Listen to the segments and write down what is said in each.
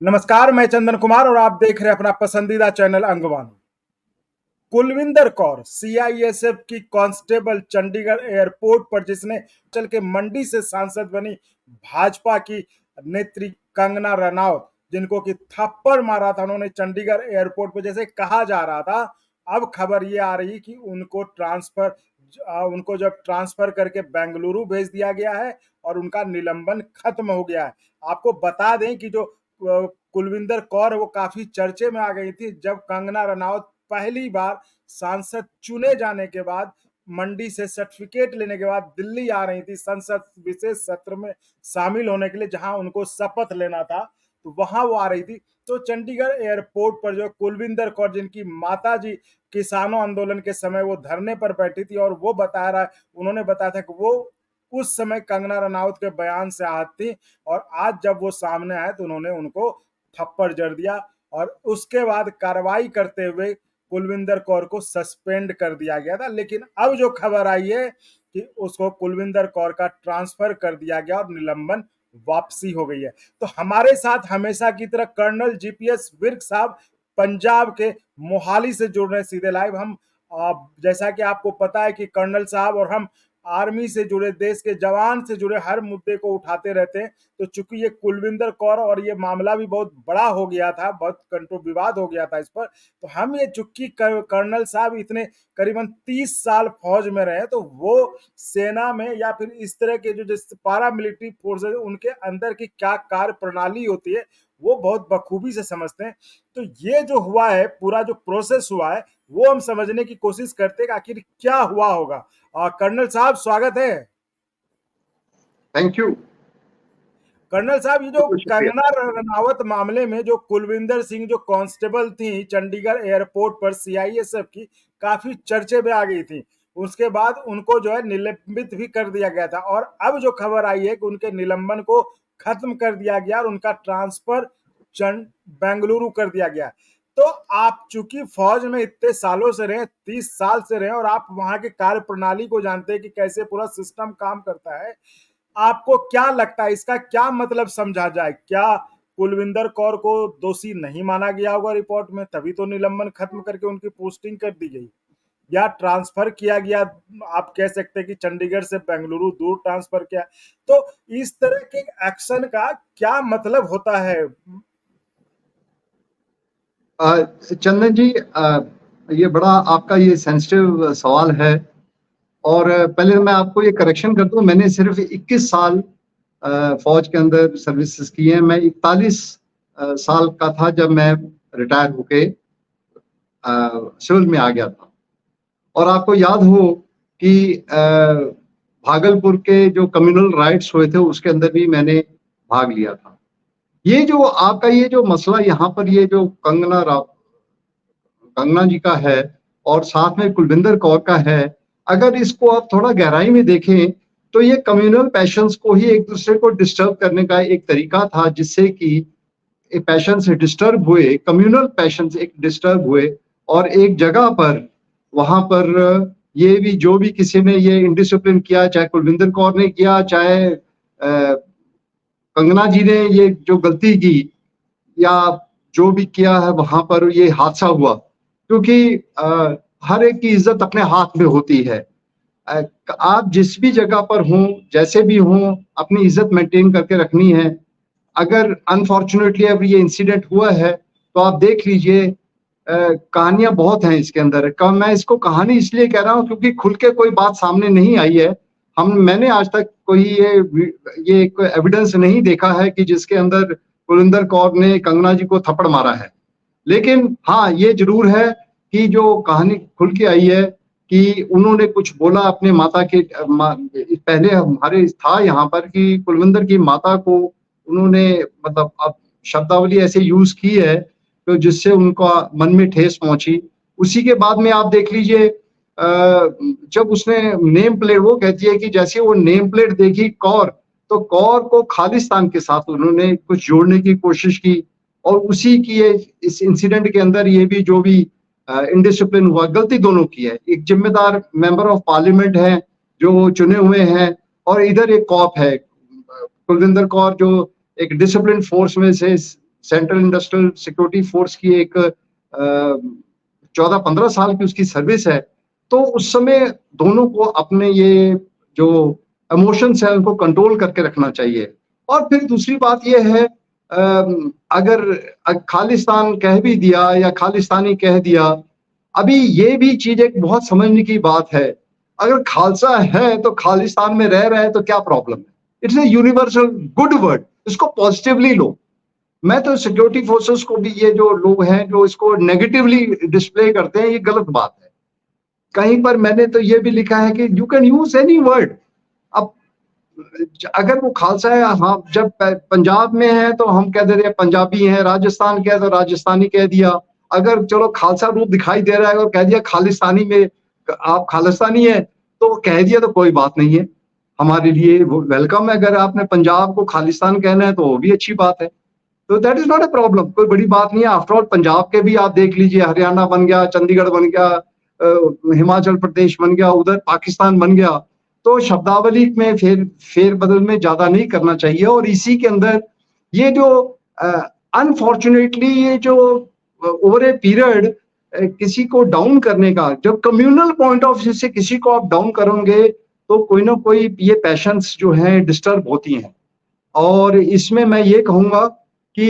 नमस्कार, मैं चंदन कुमार और आप देख रहे हैं अपना पसंदीदा चैनल अंगवानी। कुलविंदर कौर सीआईएसएफ की कांस्टेबल चंडीगढ़ एयरपोर्ट पर जिसने चल के मंडी से सांसद बनी भाजपा की नेत्री कंगना रनौत, जिनको कि थप्पड़ मारा था उन्होंने चंडीगढ़ एयरपोर्ट पर, जैसे कहा जा रहा था, अब खबर ये आ रही कि उनको जब ट्रांसफर करके बेंगलुरु भेज दिया गया है और उनका निलंबन खत्म हो गया है। आपको बता दें कि जो कुलविंदर कौर वो काफी चर्चे में आ गई थी जब कंगना रनौत पहली बार सांसद चुने जाने के बाद मंडी से सर्टिफिकेट लेने के बाद दिल्ली आ रही थी संसद विशेष सत्र में शामिल होने के लिए, जहां उनको शपथ लेना था, तो वहां वो आ रही थी। तो चंडीगढ़ एयरपोर्ट पर जो कुलविंदर कौर, जिनकी माता जी किसानों आंदोलन के समय वो धरने पर बैठी थी, और वो उन्होंने बताया था कि वो उस समय कंगना रनौत के बयान से आहत थी, और आज जब वो सामने आए तो उन्होंने उनको थप्पड़ जड़ दिया और उसके बाद कार्रवाई करते हुए कुलविंदर कौर को सस्पेंड कर दिया गया था। लेकिन अब जो खबर आई है कि उसको कुलविंदर कौर का ट्रांसफर कर दिया गया और निलंबन वापसी हो गई है। तो हमारे साथ हमेशा की तरह कर्नल जीपीएस विर्क साहब पंजाब के मोहाली से जुड़ रहे हैं सीधे लाइव। हम जैसा कि आपको पता है कि कर्नल साहब और हम आर्मी से जुड़े, देश के जवान से जुड़े हर मुद्दे को उठाते रहते हैं। तो चूंकि ये कुलविंदर कौर और ये मामला भी बहुत बड़ा हो गया था, बहुत विवाद हो गया था इस पर, तो हम ये चूंकि कर्नल साहब इतने करीबन 30 साल फौज में रहे, तो वो सेना में या फिर इस तरह के जो पारा मिलिट्री फोर्सेज उनके अंदर की क्या कार्य प्रणाली होती है वो बहुत बखूबी से समझते हैं। तो ये जो हुआ है, पूरा जो प्रोसेस हुआ है, वो हम समझने की कोशिश करते हैं कि आखिर क्या हुआ होगा। कर्नल साहब स्वागत है। थैंक यू कर्नल साहब, ये जो कंगना रनौत मामले में जो कुलविंदर सिंह जो कांस्टेबल थी चंडीगढ़ एयरपोर्ट पर सीआईएसएफ की, काफी चर्चे में आ गई थी। उसके बाद उनको जो है निलंबित भी कर दिया गया था, और अब जो खबर आई है कि उनके निलंबन को खत्म कर दिया गया और उनका ट्रांसफर बेंगलुरु कर दिया गया। तो आप चूंकि फौज में इतने सालों से रहे, 30 साल से रहे, और आप वहां के कार्य प्रणाली को जानते हैं कि कैसे पूरा सिस्टम काम करता है, आपको क्या लगता है इसका क्या मतलब समझा जाए? क्या कुलविंदर कौर को दोषी नहीं माना गया होगा रिपोर्ट में, तभी तो निलंबन खत्म करके उनकी पोस्टिंग कर दी गई, या ट्रांसफर किया गया, आप कह सकते हैं कि चंडीगढ़ से बेंगलुरु दूर ट्रांसफर किया? तो इस तरह के एक्शन का क्या मतलब होता है? चंदन जी, ये बड़ा आपका ये सेंसिटिव सवाल है, और पहले मैं आपको ये करेक्शन कर दूं, मैंने सिर्फ 21 साल फौज के अंदर सर्विसेज की है। मैं 41 साल का था जब मैं रिटायर होके सिविल में आ गया था। और आपको याद हो कि भागलपुर के जो कम्युनल राइट्स हुए थे उसके अंदर भी मैंने भाग लिया था। ये जो आपका ये जो मसला यहाँ पर ये जो कंगना जी का है और साथ में कुलविंदर कौर का है, अगर इसको आप थोड़ा गहराई में देखें तो ये कम्युनल पैशंस को ही एक दूसरे को डिस्टर्ब करने का एक तरीका था, जिससे कि पैशन से डिस्टर्ब हुए, कम्युनल पैशन से एक डिस्टर्ब हुए, और एक जगह पर वहां पर ये भी जो भी किसी ने ये इनडिसिप्लिन किया, चाहे कुलविंदर कौर ने किया, चाहे कंगना जी ने ये जो गलती की या जो भी किया है, वहां पर ये हादसा हुआ। क्योंकि हर एक की इज्जत अपने हाथ में होती है। आप जिस भी जगह पर हों, जैसे भी हों, अपनी इज्जत मेंटेन करके रखनी है। अगर अनफॉर्चुनेटली अब ये इंसिडेंट हुआ है तो आप देख लीजिए, कहानियां बहुत हैं इसके अंदर। मैं इसको कहानी इसलिए कह रहा हूं क्योंकि खुल के कोई बात सामने नहीं आई है। मैंने आज तक कोई ये एविडेंस नहीं देखा है कि जिसके अंदर कुलविंदर कौर ने कंगना जी को थप्पड़ मारा है। लेकिन हाँ, ये जरूर है कि जो कहानी खुल के आई है कि उन्होंने कुछ बोला अपने माता के पहले हमारे था यहाँ पर कि कुलविंदर की माता को उन्होंने मतलब अब शब्दावली ऐसे यूज की है तो जिससे उनका मन में ठेस पहुंची। उसी के बाद में आप देख लीजिए, जब उसने नेम प्लेट, वो कहती है कि जैसे वो नेम प्लेट देखी कौर, तो कौर को खालिस्तान के साथ उन्होंने कुछ जोड़ने की कोशिश की। और उसी की इस इंसिडेंट के अंदर ये भी जो भी इनडिसिप्लिन हुआ, गलती दोनों की है। एक जिम्मेदार मेंबर ऑफ पार्लियामेंट है जो चुने हुए हैं, और इधर एक कॉप है कुलविंदर कौर जो एक डिसिप्लिन फोर्स में से सेंट्रल इंडस्ट्रियल सिक्योरिटी फोर्स की एक 14-15 साल की उसकी सर्विस है। तो उस समय दोनों को अपने ये जो इमोशंस है उनको कंट्रोल करके रखना चाहिए। और फिर दूसरी बात ये है, अगर खालिस्तान कह भी दिया या खालिस्तानी कह दिया, अभी ये भी चीज एक बहुत समझने की बात है। अगर खालसा है तो खालिस्तान में रह रहे हैं तो क्या प्रॉब्लम है? It's a universal good word, इसको पॉजिटिवली लो। मैं तो सिक्योरिटी फोर्सेस को भी, ये जो लोग हैं जो इसको नेगेटिवली डिस्प्ले करते हैं, ये गलत बात है। कहीं पर मैंने तो ये भी लिखा है कि you can use any word. अब अगर वो खालसा है, हाँ, जब पंजाब में है तो हम कह देते हैं पंजाबी हैं, राजस्थान के है तो राजस्थानी कह दिया। अगर चलो खालसा रूप दिखाई दे रहा है और कह दिया खालिस्तानी में आप खालिस्तानी है तो कह दिया, तो कोई बात नहीं है, हमारे लिए वो वेलकम है। अगर आपने पंजाब को खालिस्तान कहना है तो वो भी अच्छी बात है, तो that is not a problem, कोई बड़ी बात नहीं है। आफ्टर ऑल पंजाब के भी आप देख लीजिए, हरियाणा बन गया, चंडीगढ़ बन गया, हिमाचल प्रदेश बन गया, उधर पाकिस्तान बन गया। तो शब्दावली में फेर बदल में ज्यादा नहीं करना चाहिए। और इसी के अंदर ये जो अनफॉर्चुनेटली ये जो ओवर ए पीरियड किसी को डाउन करने का, जब कम्युनल पॉइंट ऑफ व्यू से किसी को आप डाउन करोगे तो कोई ना कोई ये पैशंस जो हैं डिस्टर्ब होती हैं। और इसमें मैं ये कहूंगा कि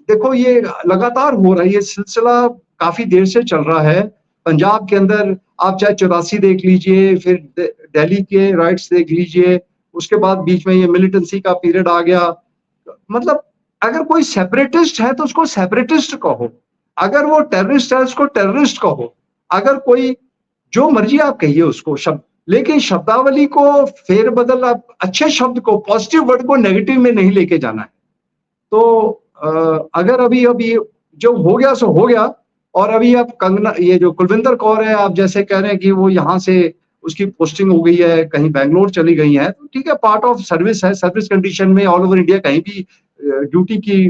देखो ये लगातार हो रहा है, ये सिलसिला काफी देर से चल रहा है पंजाब के अंदर। आप चाहे 84 देख लीजिए, फिर दिल्ली के राइट्स देख लीजिए, उसके बाद बीच में ये मिलिटेंसी का पीरियड आ गया। मतलब अगर कोई सेपरेटिस्ट है तो उसको सेपरेटिस्ट कहो, अगर वो टेररिस्ट है उसको टेररिस्ट कहो, अगर कोई जो मर्जी आप कहिए उसको शब्द, लेकिन शब्दावली को फेरबदल, आप अच्छे शब्द को, पॉजिटिव वर्ड को नेगेटिव में नहीं लेके जाना है। तो अगर अभी जो हो गया सो हो गया। और अभी आप कंगना, ये जो कुलविंदर कौर है, आप जैसे कह रहे हैं कि वो यहाँ से उसकी पोस्टिंग हो गई है, कहीं बैंगलोर चली गई है, तो ठीक है, पार्ट ऑफ सर्विस है, सर्विस कंडीशन में ऑल ओवर इंडिया कहीं भी ड्यूटी की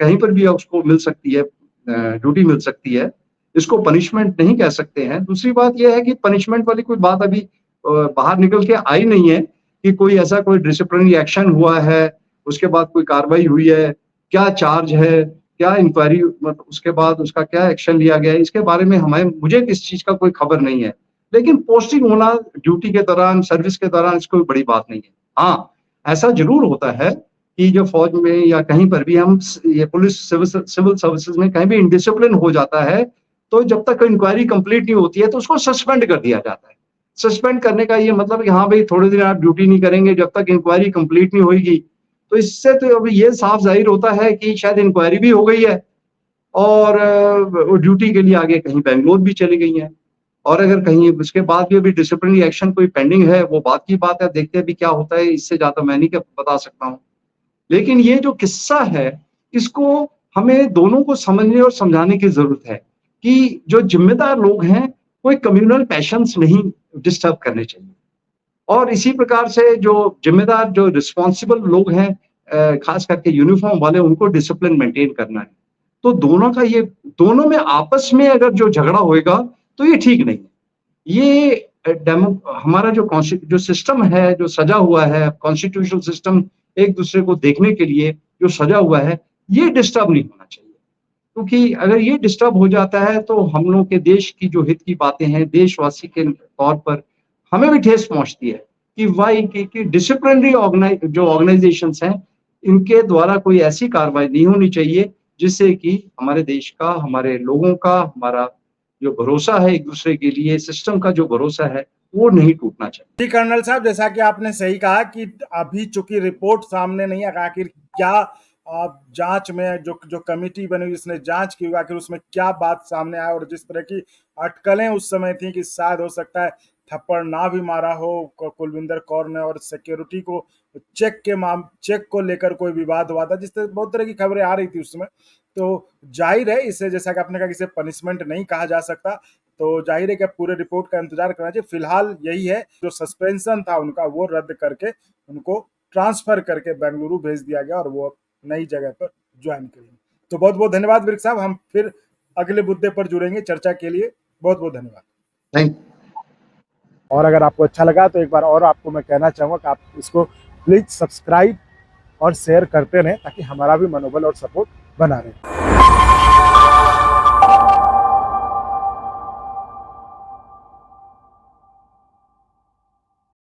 कहीं पर भी उसको मिल सकती है, ड्यूटी मिल सकती है, इसको पनिशमेंट नहीं कह सकते हैं। दूसरी बात यह है कि पनिशमेंट वाली कोई बात अभी बाहर निकल के आई नहीं है कि कोई ऐसा कोई डिसिप्लिनरी एक्शन हुआ है, उसके बाद कोई कार्रवाई हुई है, क्या चार्ज है, क्या इंक्वायरी, मतलब उसके बाद उसका क्या एक्शन लिया गया है, इसके बारे में मुझे किस चीज का कोई खबर नहीं है। लेकिन पोस्टिंग होना ड्यूटी के दौरान, सर्विस के दौरान, इसको कोई बड़ी बात नहीं है। हाँ, ऐसा जरूर होता है कि जो फौज में या कहीं पर भी हम, ये पुलिस सिविल सर्विसेज में कहीं भी इनडिसिप्लिन हो जाता है तो जब तक इंक्वायरी कंप्लीट नहीं होती है तो उसको सस्पेंड कर दिया जाता है। सस्पेंड करने का ये मतलब कि हाँ भाई थोड़े दिन आप ड्यूटी नहीं करेंगे जब तक इंक्वायरी कंप्लीट नहीं होगी। तो इससे तो अभी ये साफ जाहिर होता है कि शायद इंक्वायरी भी हो गई है और ड्यूटी के लिए आगे कहीं बेंगलोर भी चली गई हैं। और अगर कहीं उसके बाद भी अभी डिसिप्लिनरी एक्शन कोई पेंडिंग है, वो बात की बात है, देखते हैं अभी क्या होता है, इससे ज्यादा मैं नहीं बता सकता हूँ। लेकिन ये जो किस्सा है इसको हमें दोनों को समझने और समझाने की जरूरत है कि जो जिम्मेदार लोग हैं कोई कम्युनल पैशंस नहीं डिस्टर्ब करने चाहिए। और इसी प्रकार से जो जिम्मेदार, जो रिस्पॉन्सिबल लोग हैं, खास करके यूनिफॉर्म वाले, उनको डिसिप्लिन मेंटेन करना है। तो दोनों का ये, दोनों में आपस में अगर जो झगड़ा होएगा तो ये ठीक नहीं है। ये हमारा जो सिस्टम है, जो सजा हुआ है, कॉन्स्टिट्यूशनल सिस्टम एक दूसरे को देखने के लिए जो सजा हुआ है, ये डिस्टर्ब नहीं होना चाहिए। क्योंकि अगर ये डिस्टर्ब हो जाता है तो हम लोग के देश की जो हित की बातें हैं, देशवासी के तौर पर हमें भी ठेस पहुंचती है कि वाई कि डिसिप्लिनरी जो ऑर्गेनाइजेशंस हैं, इनके द्वारा कोई ऐसी कार्रवाई नहीं होनी चाहिए जिससे कि हमारे देश का, हमारे लोगों का, हमारा जो भरोसा है एक दूसरे के लिए, सिस्टम का जो भरोसा है, वो नहीं टूटना चाहिए। जी कर्नल साहब, जैसा कि आपने सही कहा कि अभी चूंकि रिपोर्ट सामने नहीं है, आखिर क्या जांच में जो कमेटी बनी जिसने जांच की, आखिर उसमें क्या बात सामने आया, और जिस तरह की अटकलें उस समय थी कि शायद हो सकता है थप्पड़ ना भी मारा हो कुलविंदर कौर ने, और सिक्योरिटी को चेक को लेकर कोई विवाद हुआ था, जिस तरह बहुत तरह की खबरें आ रही थी उस समय। तो जाहिर है इसे, जैसा कि आपने कहा, इसे पनिशमेंट नहीं कहा जा सकता, तो जाहिर है कि पूरे रिपोर्ट का इंतजार करना चाहिए। फिलहाल यही है, जो सस्पेंशन था उनका वो रद्द करके उनको ट्रांसफर करके बेंगलुरु भेज दिया गया और वो नई जगह पर ज्वाइन करेंगे। तो बहुत बहुत धन्यवाद विर्क साहब, हम फिर अगले मुद्दे पर जुड़ेंगे चर्चा के लिए। बहुत बहुत धन्यवाद। Thank you. और अगर आपको अच्छा लगा तो एक बार और आपको मैं कहना चाहूँगा कि आप इसको प्लीज सब्सक्राइब और शेयर करते रहें ताकि हमारा भी मनोबल और सपोर्ट बना रहे।